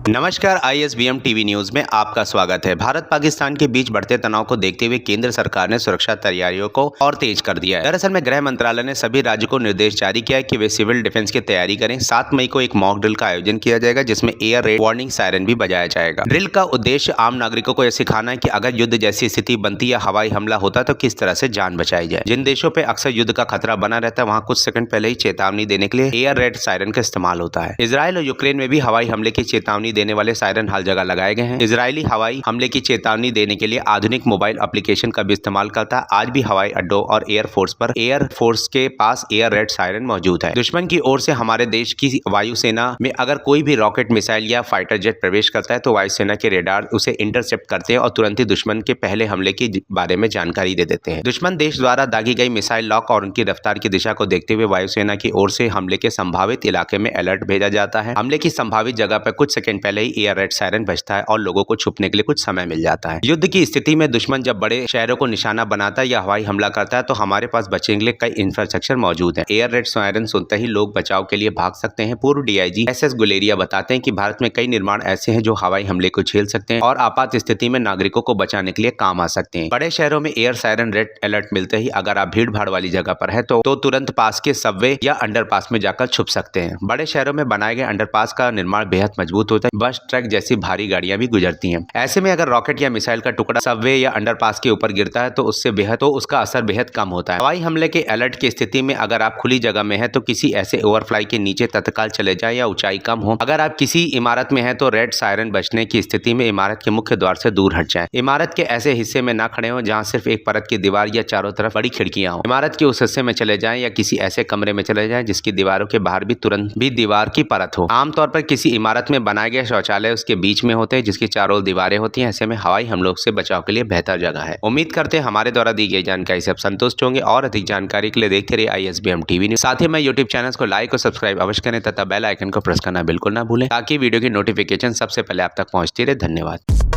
नमस्कार, ISBM TV news में आपका स्वागत है। भारत पाकिस्तान के बीच बढ़ते तनाव को देखते हुए केंद्र सरकार ने सुरक्षा तैयारियों को और तेज कर दिया है। दरअसल में गृह मंत्रालय ने सभी राज्यों को निर्देश जारी किया है कि वे सिविल डिफेंस की तैयारी करें। 7 मई को एक मॉक ड्रिल का आयोजन किया जाएगा, जिसमें एयर रेड वार्निंग सायरन भी बजाया जाएगा। ड्रिल का उद्देश्य आम नागरिकों को यह सिखाना है कि अगर युद्ध जैसी स्थिति बनती या हवाई हमला होता तो किस तरह से जान बचाई जाए। जिन देशों पर अक्सर युद्ध का खतरा बना रहता है, वहाँ कुछ सेकंड पहले ही चेतावनी देने के लिए एयर रेड सायरन का इस्तेमाल होता है। इजराइल और यूक्रेन में भी हवाई हमले की चेतावनी देने वाले सायरन हर जगह लगाए गए हैं। इजरायली हवाई हमले की चेतावनी देने के लिए आधुनिक मोबाइल एप्लीकेशन का भी इस्तेमाल करता है। आज भी हवाई अड्डों और एयरफोर्स के पास एयर रेड सायरन मौजूद है। दुश्मन की ओर से हमारे देश की वायुसेना में अगर कोई भी रॉकेट, मिसाइल या फाइटर जेट प्रवेश करता है तो वायुसेना के रेडार उसे इंटरसेप्ट करते हैं और तुरंत ही दुश्मन के पहले हमले के बारे में जानकारी दे देते हैं। दुश्मन देश द्वारा दागी गई मिसाइल लॉक और उनकी रफ्तार की दिशा को देखते हुए वायुसेना की ओर से हमले के संभावित इलाके में अलर्ट भेजा जाता है। हमले की संभावित जगह पर कुछ सेकंड पहले ही एयर रेड सायरन बजता है और लोगों को छुपने के लिए कुछ समय मिल जाता है। युद्ध की स्थिति में दुश्मन जब बड़े शहरों को निशाना बनाता है या हवाई हमला करता है तो हमारे पास बचने के लिए कई इंफ्रास्ट्रक्चर मौजूद है। एयर रेड सायरन सुनते ही लोग बचाव के लिए भाग सकते हैं। पूर्व DIG SS गुलेरिया बताते हैं कि भारत में कई निर्माण ऐसे हैं जो हवाई हमले को झेल सकते हैं और आपात स्थिति में नागरिकों को बचाने के लिए काम आ सकते हैं। बड़े शहरों में एयर सायरन रेड अलर्ट मिलते ही अगर आप भीड़ भाड़ वाली जगह पर है तो तुरंत पास के सबवे या अंडरपास में जाकर छुप सकते हैं। बड़े शहरों में बनाए गए अंडरपास का निर्माण बेहद मजबूत होता है। बस, ट्रक जैसी भारी गाड़ियां भी गुजरती हैं। ऐसे में अगर रॉकेट या मिसाइल का टुकड़ा सबवे या अंडरपास के ऊपर गिरता है तो उसका असर बेहद कम होता है। हवाई हमले के अलर्ट की स्थिति में अगर आप खुली जगह में है तो किसी ऐसे ओवरफ्लाई के नीचे तत्काल चले जाएं या ऊंचाई कम हो। अगर आप किसी इमारत में हैं तो रेड सायरन बजने की स्थिति में इमारत के मुख्य द्वार से दूर हट जाएं। इमारत के ऐसे हिस्से में ना खड़े हो जहां सिर्फ एक परत की दीवार या चारों तरफ बड़ी खिड़कियां हो। इमारत के उस हिस्से में चले जाएं या किसी ऐसे कमरे में चले जाएं जिसकी दीवारों के बाहर भी तुरंत भी दीवार की परत हो। आमतौर पर किसी इमारत में बनाए गए शौचालय उसके बीच में होते हैं जिसकी चारों दीवारें होती हैं। ऐसे में हवाई हमलों से बचाव के लिए बेहतर जगह है। उम्मीद करते हैं हमारे द्वारा दी गई जानकारी से आप संतुष्ट होंगे और अधिक जानकारी के लिए देखते रहिए ISBM टीवी न्यूज। साथ ही मैं YouTube चैनल को लाइक और सब्सक्राइब अवश्य करें तथा बेल आइकन को प्रेस करना बिल्कुल ना भूलें ताकि वीडियो की नोटिफिकेशन सबसे पहले आप तक पहुंचती रहे। धन्यवाद।